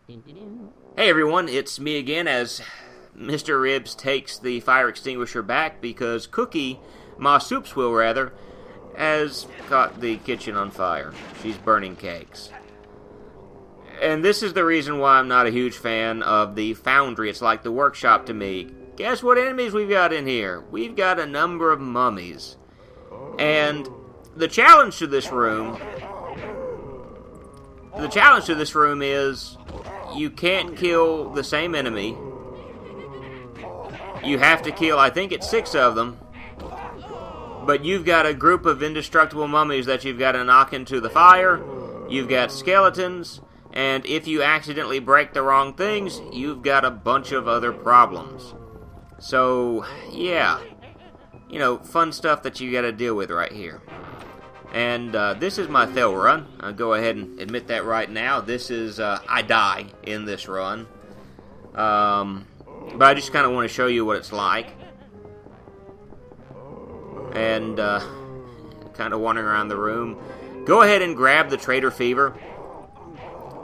Hey everyone, it's me again as Mr. Ribs takes the fire extinguisher back because Cookie, Ma Soupswill rather, has caught the kitchen on fire. She's burning cakes. And this is the reason why I'm not a huge fan of the Foundry. It's like the workshop to me. Guess what enemies we've got in here? We've got a number of mummies. And the challenge to this room is you can't kill the same enemy. You have to kill, I think it's 6 of them. But you've got a group of indestructible mummies that you've got to knock into the fire. You've got skeletons. And if you accidentally break the wrong things, you've got a bunch of other problems. So, yeah. You know, fun stuff that you got to deal with right here. And this is my fail run. I'll go ahead and admit that right now. This is, I die in this run. But I just kind of want to show you what it's like. And kind of wandering around the room. Go ahead and grab the Traitor Fever.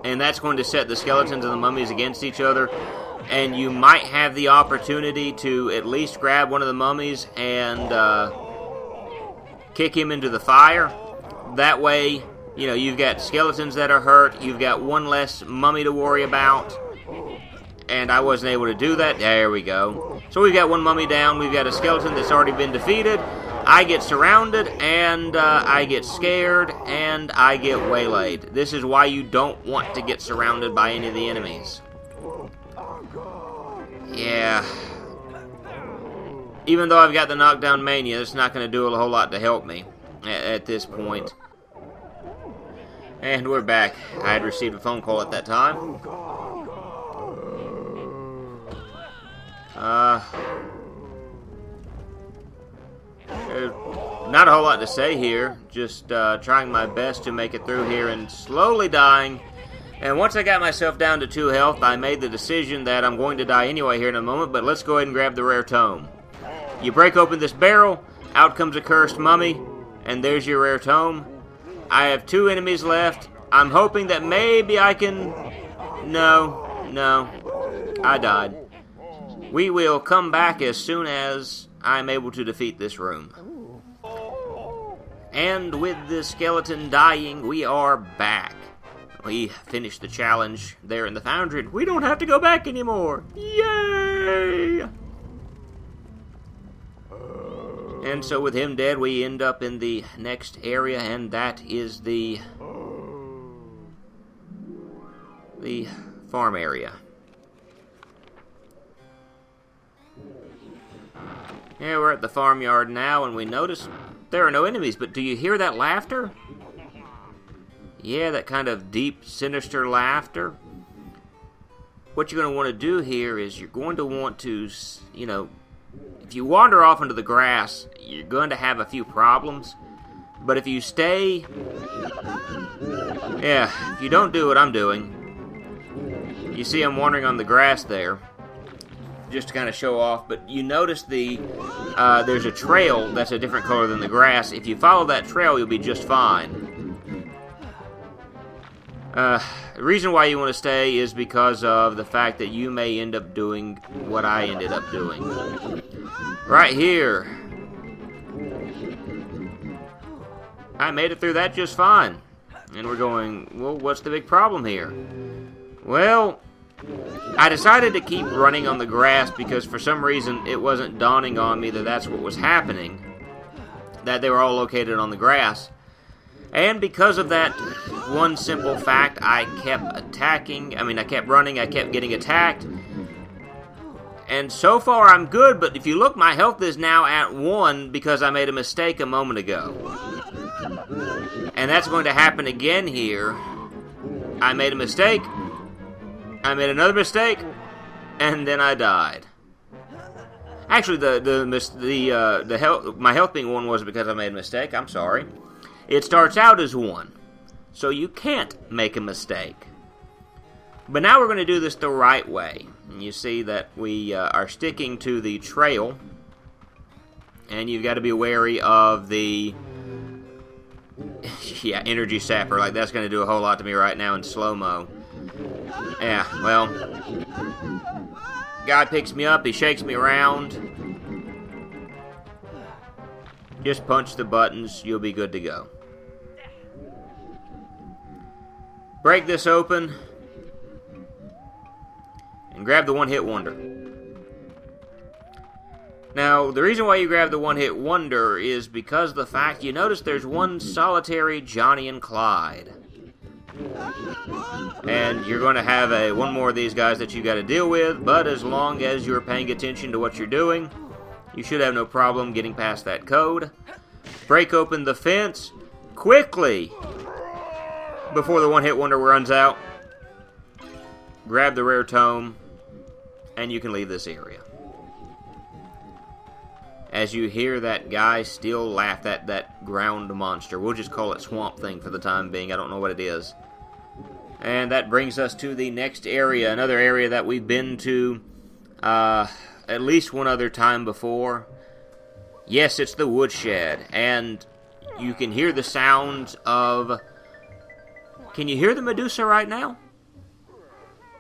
And that's going to set the skeletons and the mummies against each other. And you might have the opportunity to at least grab one of the mummies and kick him into the fire. That way, you know, you've got skeletons that are hurt. You've got one less mummy to worry about. And I wasn't able to do that. There we go. So we've got one mummy down. We've got a skeleton that's already been defeated. I get surrounded, and I get scared, and I get waylaid. This is why you don't want to get surrounded by any of the enemies. Yeah. Even though I've got the knockdown mania, it's not going to do a whole lot to help me at this point. And we're back. I had received a phone call at that time. There's not a whole lot to say here. Just trying my best to make it through here and slowly dying. And once I got myself down to 2 health, I made the decision that I'm going to die anyway here in a moment, but let's go ahead and grab the rare tome. You break open this barrel, out comes a cursed mummy, and there's your rare tome. I have 2 enemies left. I'm hoping that maybe I can... No, I died. We will come back as soon as I'm able to defeat this room. And with the skeleton dying, we are back. We finished the challenge there in the Foundry. We don't have to go back anymore. Yay! And so with him dead, we end up in the next area, and that is the farm area. Yeah, we're at the farmyard now, and we notice there are no enemies, but do you hear that laughter? Yeah, that kind of deep, sinister laughter. What you're going to want to do here is you're going to want to, you know, if you wander off into the grass, you're going to have a few problems. But if you stay, if you don't do what I'm doing, you see I'm wandering on the grass there, just to kind of show off, but you notice there's a trail that's a different color than the grass. If you follow that trail, you'll be just fine. The reason why you want to stay is because of the fact that you may end up doing what I ended up doing. Right here. I made it through that just fine. And we're going, well, what's the big problem here? Well, I decided to keep running on the grass because for some reason it wasn't dawning on me that that's what was happening. That they were all located on the grass. And because of that one simple fact, I kept I kept running, I kept getting attacked. And so far I'm good, but if you look, my health is now at 1 because I made a mistake a moment ago. And that's going to happen again here. I made a mistake. I made another mistake, and then I died. Actually, my health being 1 wasn't because I made a mistake. I'm sorry. It starts out as 1, so you can't make a mistake. But now we're going to do this the right way. And you see that we are sticking to the trail, and you've got to be wary of the energy sapper. Like, that's going to do a whole lot to me right now in slow-mo. Yeah, well, guy picks me up, he shakes me around. Just punch the buttons, you'll be good to go. Break this open and grab the one-hit wonder. Now, the reason why you grab the one-hit wonder is because of the fact you notice there's one solitary Johnny and Clyde. And you're going to have one more of these guys that you got to deal with, but as long as you're paying attention to what you're doing, you should have no problem getting past that code. Break open the fence quickly before the one-hit wonder runs out. Grab the rare tome, and you can leave this area. As you hear that guy still laugh at that ground monster. We'll just call it Swamp Thing for the time being. I don't know what it is. And that brings us to the next area. Another area that we've been to at least one other time before. Yes, it's the Woodshed. And you can hear the sounds of... Can you hear the Medusa right now?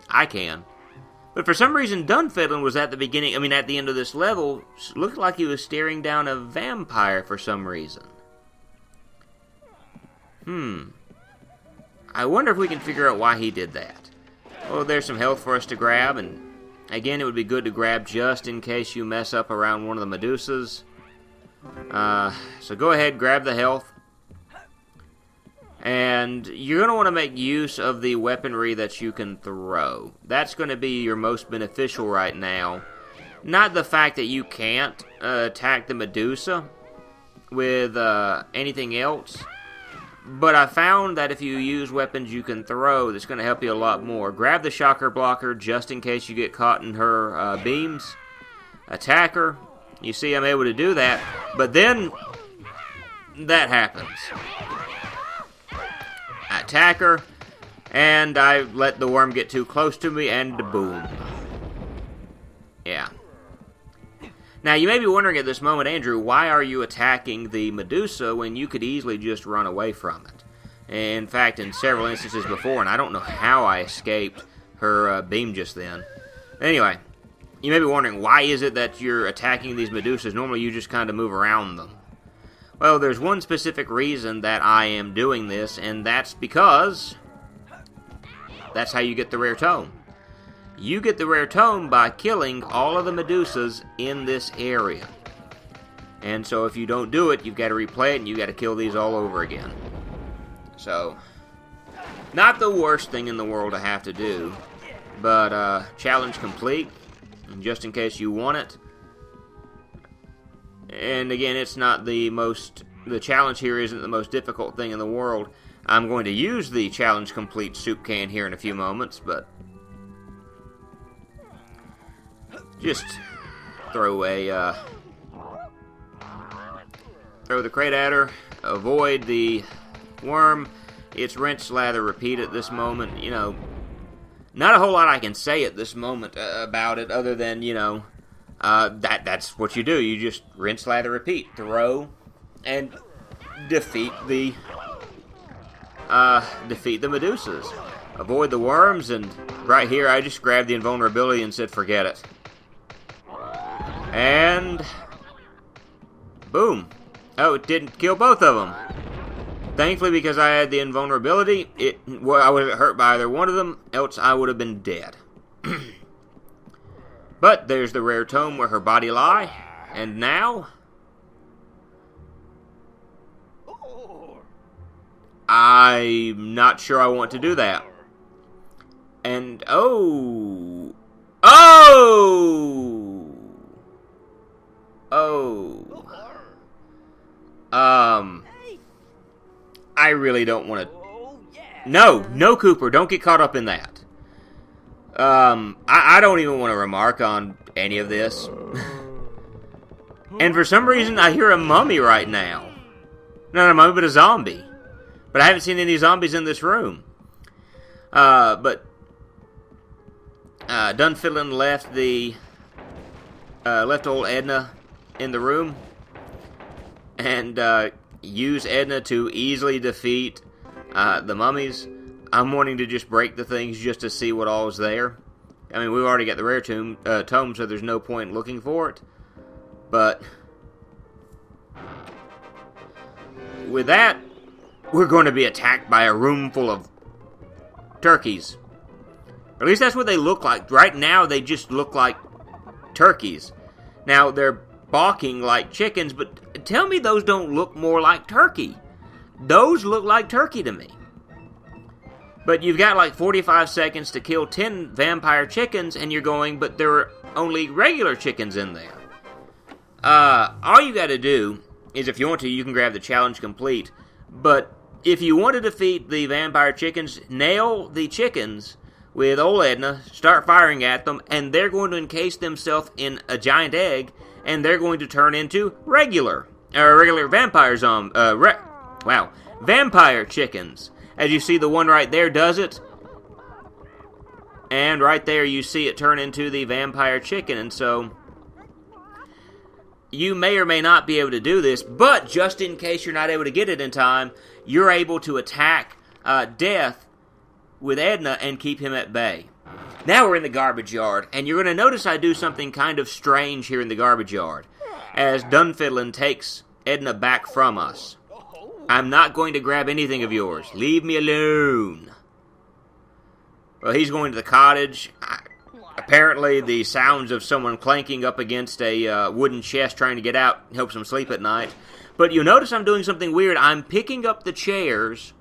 I can. But for some reason, Dunfiddlin was at the beginning, at the end of this level, looked like he was staring down a vampire for some reason. I wonder if we can figure out why he did that. Well, there's some health for us to grab, and again, it would be good to grab just in case you mess up around one of the Medusas. So go ahead, grab the health. And you're going to want to make use of the weaponry that you can throw. That's going to be your most beneficial right now. Not the fact that you can't attack the Medusa with anything else. But I found that if you use weapons you can throw, that's going to help you a lot more. Grab the shocker blocker just in case you get caught in her beams. Attack her. You see I'm able to do that. But then that happens. Attack her, and I let the worm get too close to me, and boom. Yeah. Now, you may be wondering at this moment, Andrew, why are you attacking the Medusa when you could easily just run away from it? In fact, in several instances before, and I don't know how I escaped her beam just then. Anyway, you may be wondering, why is it that you're attacking these Medusas? Normally, you just kind of move around them. Well, there's one specific reason that I am doing this, and that's because that's how you get the rare tome. You get the rare tome by killing all of the Medusas in this area. And so if you don't do it, you've got to replay it, and you've got to kill these all over again. So, not the worst thing in the world to have to do, but challenge complete, just in case you want it. And again, it's not the challenge here isn't the most difficult thing in the world. I'm going to use the challenge complete soup can here in a few moments, but just throw the crate at her, avoid the worm. It's rinse, slather, repeat at this moment. Not a whole lot I can say at this moment about it other than, that's what you do. You just rinse, lather, repeat. Throw and defeat the Medusas. Avoid the worms, and right here I just grabbed the invulnerability and said forget it. And boom. Oh, it didn't kill both of them. Thankfully, because I had the invulnerability, I wasn't hurt by either one of them, else I would have been dead. But there's the rare tome where her body lie, and now I'm not sure I want to do that. And I really don't want to. No, Cooper, don't get caught up in that. I don't even want to remark on any of this. And for some reason, I hear a mummy right now. Not a mummy, but a zombie. But I haven't seen any zombies in this room. But Dunfiddlin left old Edna in the room, and used Edna to easily defeat the mummies. I'm wanting to just break the things just to see what all is there. I mean, we've already got the rare tome, so there's no point looking for it. But with that, we're going to be attacked by a room full of turkeys. At least that's what they look like. Right now, they just look like turkeys. Now, they're balking like chickens, but tell me those don't look more like turkey. Those look like turkey to me. But you've got like 45 seconds to kill 10 vampire chickens, and you're going, but there are only regular chickens in there. All you got to do is, if you want to, you can grab the challenge complete. But if you want to defeat the vampire chickens, nail the chickens with old Edna, start firing at them, and they're going to encase themselves in a giant egg, and they're going to turn into regular vampire vampire chickens. As you see, the one right there does it, and right there you see it turn into the vampire chicken, and so you may or may not be able to do this, but just in case you're not able to get it in time, you're able to attack Death with Edna and keep him at bay. Now we're in the garbage yard, and you're going to notice I do something kind of strange here in the garbage yard, as Dunfiddlin takes Edna back from us. I'm not going to grab anything of yours. Leave me alone. Well, he's going to the cottage. Apparently, the sounds of someone clanking up against a wooden chest trying to get out helps him sleep at night. But you'll notice I'm doing something weird. I'm picking up the chairs,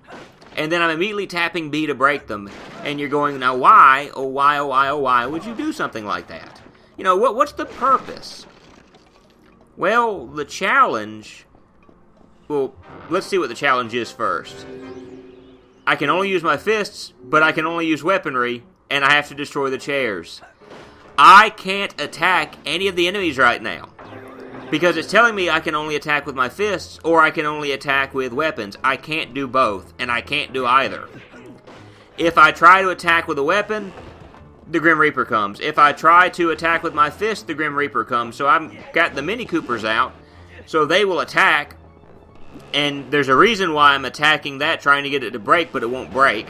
and then I'm immediately tapping B to break them. And you're going, now why, oh why, oh why, oh why would you do something like that? You know, what's the purpose? Well, the challenge... Well, let's see what the challenge is first. I can only use my fists, but I can only use weaponry, and I have to destroy the chairs. I can't attack any of the enemies right now, because it's telling me I can only attack with my fists, or I can only attack with weapons. I can't do both, and I can't do either. If I try to attack with a weapon, the Grim Reaper comes. If I try to attack with my fist, the Grim Reaper comes. So I've got the Mini Coopers out, so they will attack. And there's a reason why I'm attacking that, trying to get it to break, but it won't break.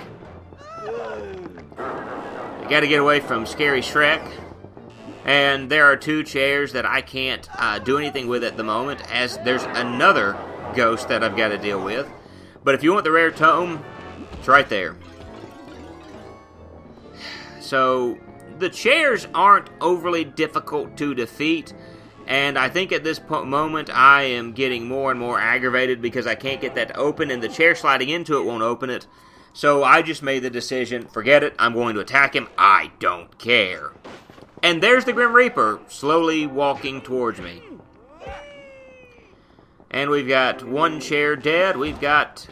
I gotta get away from Scary Shrek. And there are 2 chairs that I can't do anything with at the moment, as there's another ghost that I've got to deal with. But if you want the rare tome, it's right there. So, the chairs aren't overly difficult to defeat. And I think at this moment I am getting more and more aggravated because I can't get that to open, and the chair sliding into it won't open it. So I just made the decision, forget it, I'm going to attack him, I don't care. And there's the Grim Reaper, slowly walking towards me. And we've got 1 chair dead, we've got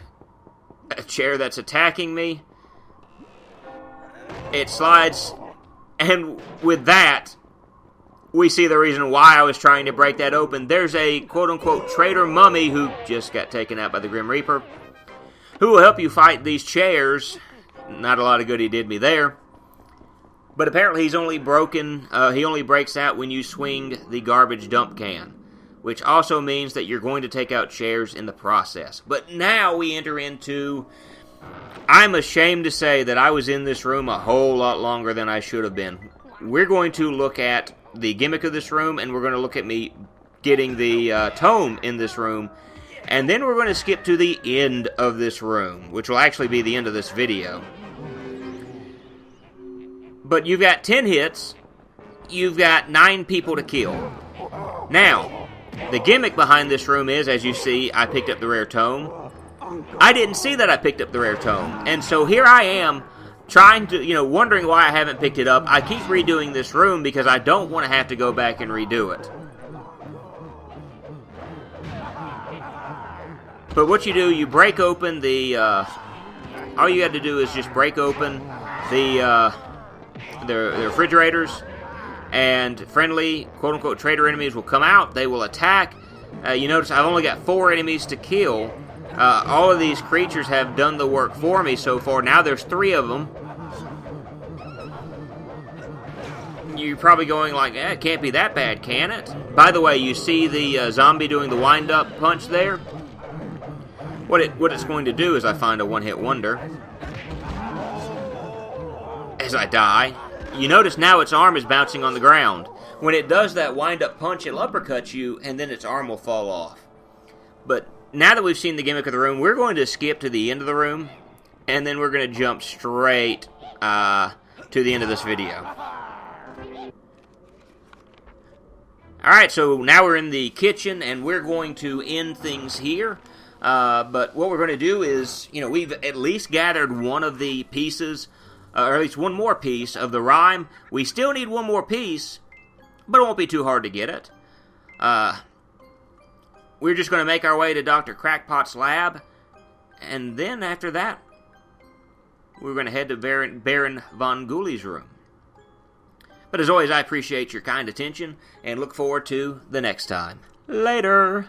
a chair that's attacking me. It slides, and with that... we see the reason why I was trying to break that open. There's a quote-unquote traitor mummy who just got taken out by the Grim Reaper, who will help you fight these chairs. Not a lot of good he did me there. But apparently he's only broken, he only breaks out when you swing the garbage dump can, which also means that you're going to take out chairs in the process. But now we enter into... I'm ashamed to say that I was in this room a whole lot longer than I should have been. We're going to look at the gimmick of this room, and we're going to look at me getting the tome in this room, and then we're going to skip to the end of this room, which will actually be the end of this video. But you've got 10 hits, you've got 9 people to kill. Now, the gimmick behind this room is, as you see, I picked up the rare tome. I didn't see that I picked up the rare tome, and so here I am, trying to, wondering why I haven't picked it up. I keep redoing this room because I don't want to have to go back and redo it. But what you do, you break open the, all you got to do is just break open the refrigerators, and friendly, quote-unquote, traitor enemies will come out. They will attack. You notice I've only got 4 enemies to kill. All of these creatures have done the work for me so far. Now there's 3 of them. You're probably going like, it can't be that bad, can it? By the way, you see the zombie doing the wind-up punch there? What it's going to do is I find a one-hit wonder. as I die. You notice now its arm is bouncing on the ground. When it does that wind-up punch, it'll uppercut you, and then its arm will fall off. But now that we've seen the gimmick of the room, we're going to skip to the end of the room, and then we're going to jump straight to the end of this video. Alright, so now we're in the kitchen, and we're going to end things here. But what we're going to do is, we've at least gathered one of the pieces, or at least one more piece of the rhyme. We still need one more piece, but it won't be too hard to get it. We're just going to make our way to Dr. Crackpot's lab, and then after that, we're going to head to Baron Von Ghoulies' room. But as always, I appreciate your kind attention, and look forward to the next time. Later!